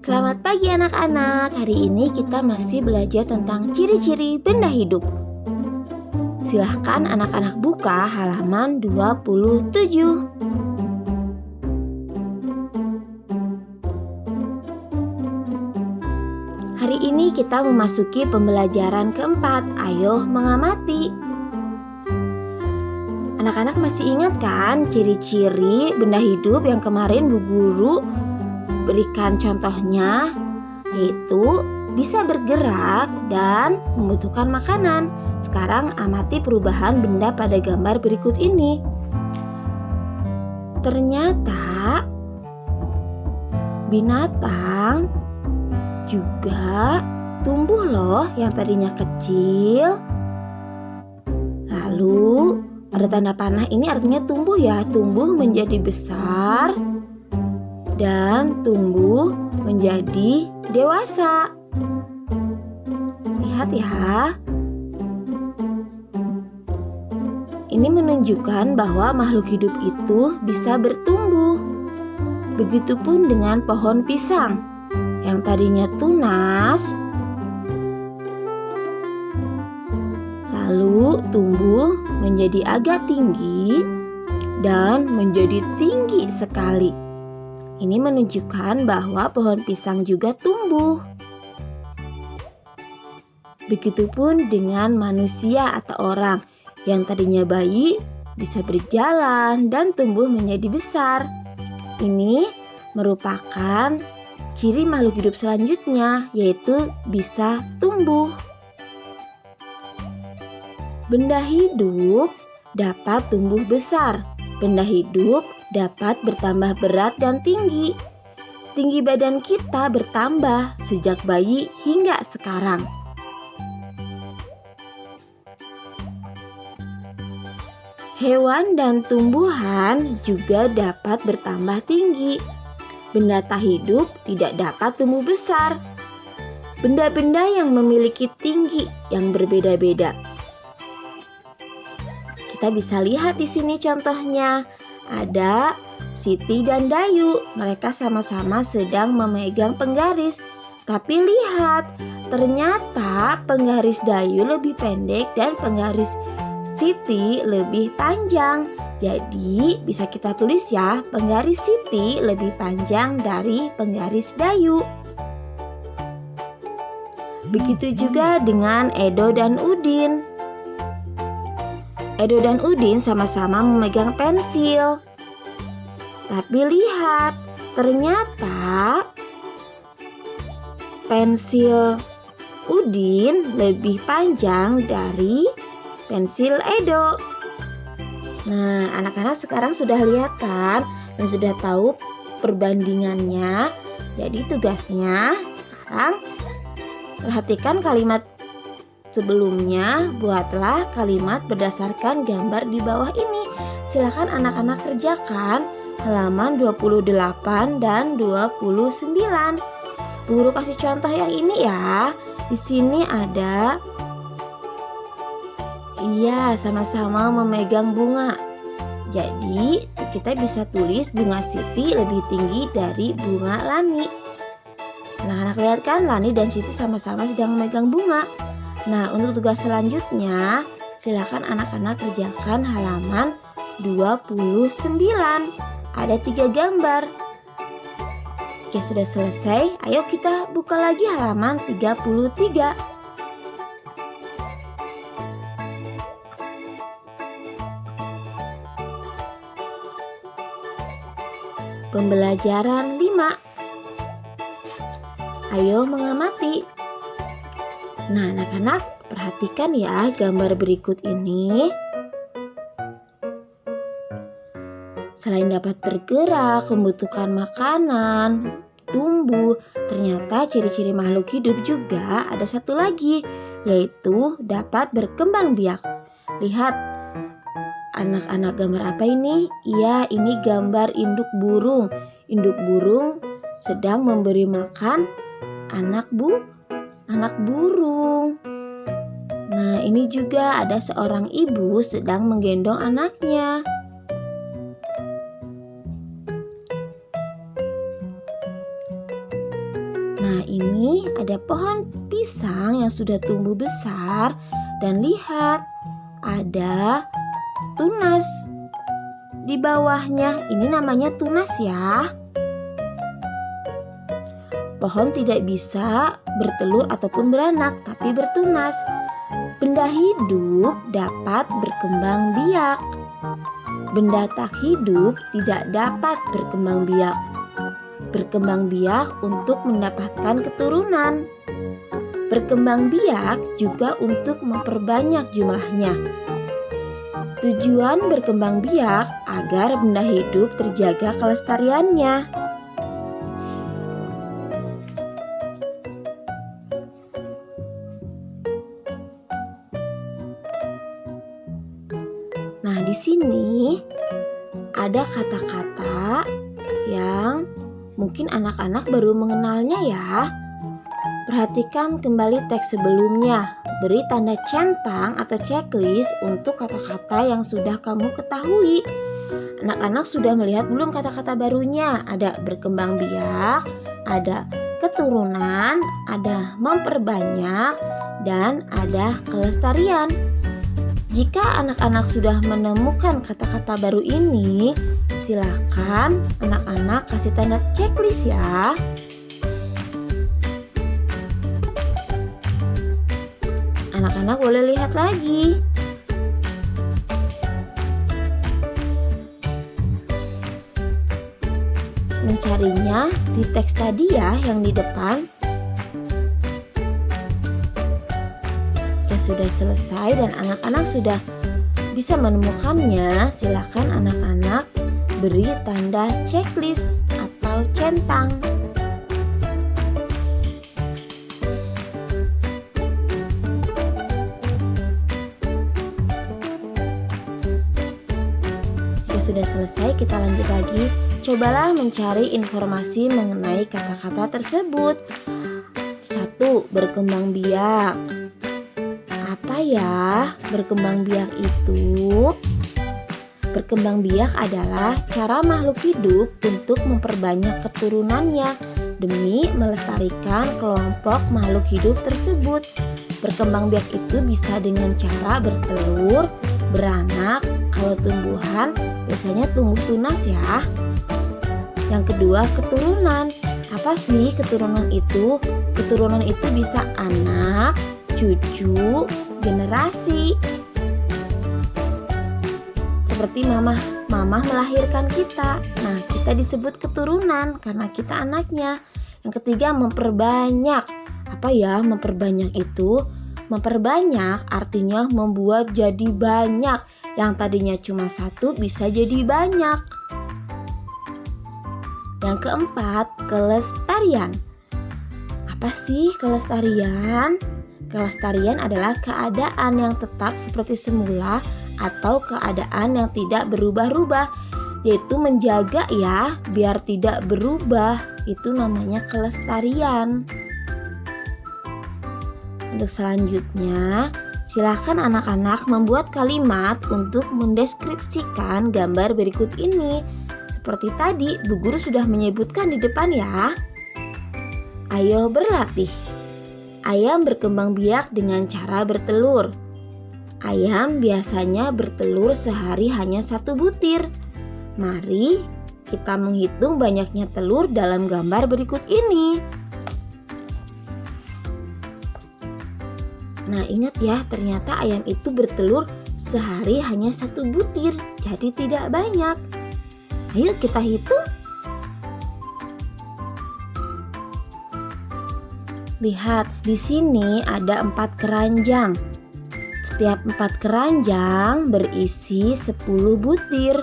Selamat pagi anak-anak. Hari ini kita masih belajar tentang ciri-ciri benda hidup. Silahkan anak-anak buka halaman 27. Hari ini kita memasuki pembelajaran keempat. Ayo mengamati. Anak-anak masih ingat kan ciri-ciri benda hidup yang kemarin Bu Guru berikan contohnya, yaitu bisa bergerak dan membutuhkan makanan. Sekarang amati perubahan benda pada gambar berikut ini. Ternyata binatang juga tumbuh loh, yang tadinya kecil. Lalu ada tanda panah, ini artinya tumbuh ya, tumbuh menjadi besar dan tumbuh menjadi dewasa. Lihat ya. Ini menunjukkan bahwa makhluk hidup itu bisa bertumbuh. Begitupun dengan pohon pisang yang tadinya tunas, lalu tumbuh menjadi agak tinggi dan menjadi tinggi sekali. Ini menunjukkan bahwa pohon pisang juga tumbuh. Begitupun dengan manusia atau orang yang tadinya bayi bisa berjalan dan tumbuh menjadi besar. Ini merupakan ciri makhluk hidup selanjutnya, yaitu bisa tumbuh. Benda hidup dapat tumbuh besar. Benda hidup dapat bertambah berat dan tinggi. Tinggi badan kita bertambah sejak bayi hingga sekarang. Hewan dan tumbuhan juga dapat bertambah tinggi. Benda tak hidup tidak dapat tumbuh besar. Benda-benda yang memiliki tinggi yang berbeda-beda. Kita bisa lihat di sini contohnya. Ada Siti dan Dayu. Mereka sama-sama sedang memegang penggaris. Tapi lihat, ternyata penggaris Dayu lebih pendek dan penggaris Siti lebih panjang. Jadi bisa kita tulis ya, penggaris Siti lebih panjang dari penggaris Dayu. Begitu juga dengan Edo dan Udin. Edo dan Udin sama-sama memegang pensil. Tapi lihat, ternyata pensil Udin lebih panjang dari pensil Edo. Nah, anak-anak sekarang sudah lihat kan dan sudah tahu perbandingannya. Jadi tugasnya sekarang perhatikan kalimat sebelumnya, buatlah kalimat berdasarkan gambar di bawah ini. Silakan anak-anak kerjakan halaman 28 dan 29. Guru kasih contoh yang ini ya. Di sini ada, iya, sama-sama memegang bunga. Jadi kita bisa tulis bunga Siti lebih tinggi dari bunga Lani. Nah, anak lihat kan Lani dan Siti sama-sama sedang memegang bunga. Nah, untuk tugas selanjutnya, silakan anak-anak kerjakan halaman 29. Ada 3 gambar. Jika sudah selesai, ayo kita buka lagi halaman 33. Pembelajaran 5. Ayo mengamati. Nah, anak-anak perhatikan ya gambar berikut ini. Selain dapat bergerak, membutuhkan makanan, tumbuh, ternyata ciri-ciri makhluk hidup juga ada satu lagi, yaitu dapat berkembang biak. Lihat, anak-anak, gambar apa ini? Iya, ini gambar induk burung. Induk burung sedang memberi makan anak burung. Nah, ini juga ada seorang ibu sedang menggendong anaknya. Nah, ini ada pohon pisang yang sudah tumbuh besar dan lihat, ada tunas di bawahnya. Ini namanya tunas ya. Pohon tidak bisa bertelur ataupun beranak, tapi bertunas. Benda hidup dapat berkembang biak. Benda tak hidup tidak dapat berkembang biak. Berkembang biak untuk mendapatkan keturunan. Berkembang biak juga untuk memperbanyak jumlahnya. Tujuan berkembang biak agar benda hidup terjaga kelestariannya. Nah, di sini ada kata-kata yang mungkin anak-anak baru mengenalnya ya. Perhatikan kembali teks sebelumnya. Beri tanda centang atau checklist untuk kata-kata yang sudah kamu ketahui. Anak-anak sudah melihat belum kata-kata barunya? Ada berkembang biak, ada keturunan, ada memperbanyak, dan ada kelestarian. Jika anak-anak sudah menemukan kata-kata baru ini, silakan anak-anak kasih tanda checklist ya. Anak-anak boleh lihat lagi. Mencarinya di teks tadi ya yang di depan. Sudah selesai dan anak-anak sudah bisa menemukannya, silakan anak-anak beri tanda checklist atau centang. Jika sudah selesai, kita lanjut lagi. Cobalah mencari informasi mengenai kata-kata tersebut. 1. Berkembang biak. Apa ya berkembang biak itu? Berkembang biak adalah cara makhluk hidup untuk memperbanyak keturunannya demi melestarikan kelompok makhluk hidup tersebut. Berkembang biak itu bisa dengan cara bertelur, beranak. Kalau tumbuhan biasanya tumbuh tunas ya. Yang kedua, keturunan. Apa sih keturunan itu? Keturunan itu bisa anak, cucu, generasi. Seperti mamah melahirkan kita. Nah, kita disebut keturunan karena kita anaknya. Yang ketiga, memperbanyak. Apa ya memperbanyak itu? Memperbanyak artinya membuat jadi banyak. Yang tadinya cuma satu bisa jadi banyak. Yang keempat, kelestarian. Apa sih kelestarian? Kelestarian adalah keadaan yang tetap seperti semula atau keadaan yang tidak berubah-ubah, yaitu menjaga ya biar tidak berubah. Itu namanya kelestarian. Untuk selanjutnya, silakan anak-anak membuat kalimat untuk mendeskripsikan gambar berikut ini. Seperti tadi, Bu Guru sudah menyebutkan di depan ya. Ayo berlatih. Ayam berkembang biak dengan cara bertelur. Ayam biasanya bertelur sehari hanya 1 butir. Mari kita menghitung banyaknya telur dalam gambar berikut ini. Nah, ingat ya, ternyata ayam itu bertelur sehari hanya 1 butir, jadi tidak banyak. Ayo kita hitung. Lihat, di sini ada 4 keranjang. Setiap 4 keranjang berisi 10 butir.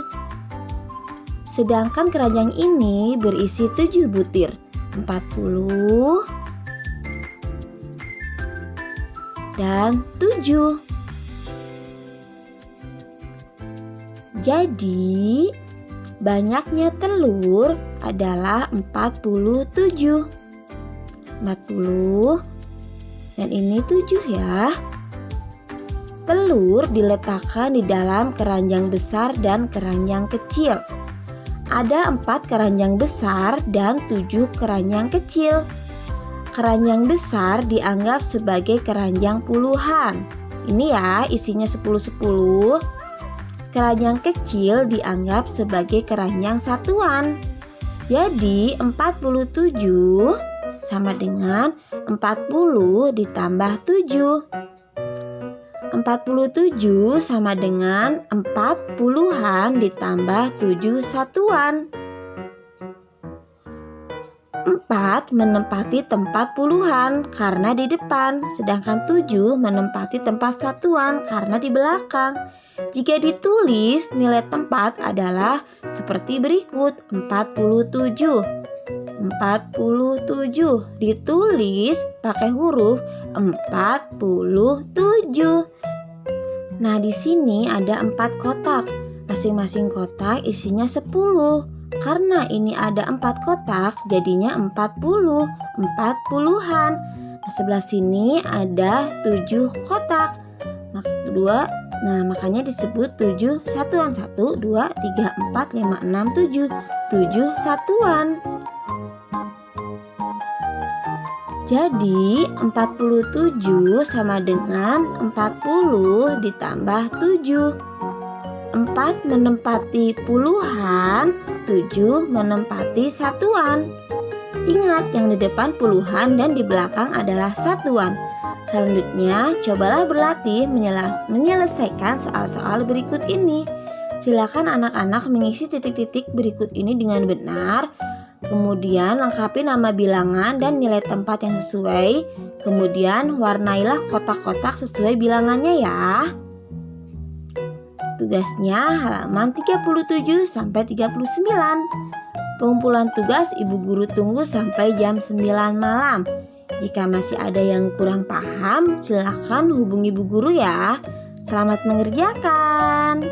Sedangkan keranjang ini berisi 7 butir. 40 dan 7. Jadi, banyaknya telur adalah 47. 40 dan ini 7 ya. Telur diletakkan di dalam keranjang besar dan keranjang kecil. Ada 4 keranjang besar dan 7 keranjang kecil. Keranjang besar dianggap sebagai keranjang puluhan. Ini ya isinya 10-10. Keranjang kecil dianggap sebagai keranjang satuan. Jadi 47 sama dengan 40 ditambah 7. 47 sama dengan 4 puluhan ditambah 7 satuan. 4 menempati tempat puluhan karena di depan, sedangkan 7 menempati tempat satuan karena di belakang. Jika ditulis, nilai tempat adalah seperti berikut: 47. 47 ditulis pakai huruf 47. Nah, di sini ada 4 kotak. Masing-masing kotak isinya 10. Karena ini ada 4 kotak, jadinya 40, 4 puluhan. Nah, sebelah sini ada 7 kotak. Nah, makanya disebut 7 satuan. 1, 2, 3, 4, 5, 6, 7. 7 satuan. Jadi 47 sama dengan 40 ditambah 7. 4 menempati puluhan, 7 menempati satuan. Ingat, yang di depan puluhan dan di belakang adalah satuan. Selanjutnya, cobalah berlatih menyelesaikan soal-soal berikut ini. Silakan anak-anak mengisi titik-titik berikut ini dengan benar. Kemudian lengkapi nama bilangan dan nilai tempat yang sesuai. Kemudian warnailah kotak-kotak sesuai bilangannya ya. Tugasnya halaman 37 sampai 39. Pengumpulan tugas Ibu Guru tunggu sampai jam 9 malam. Jika masih ada yang kurang paham, silakan hubungi Bu Guru ya. Selamat mengerjakan.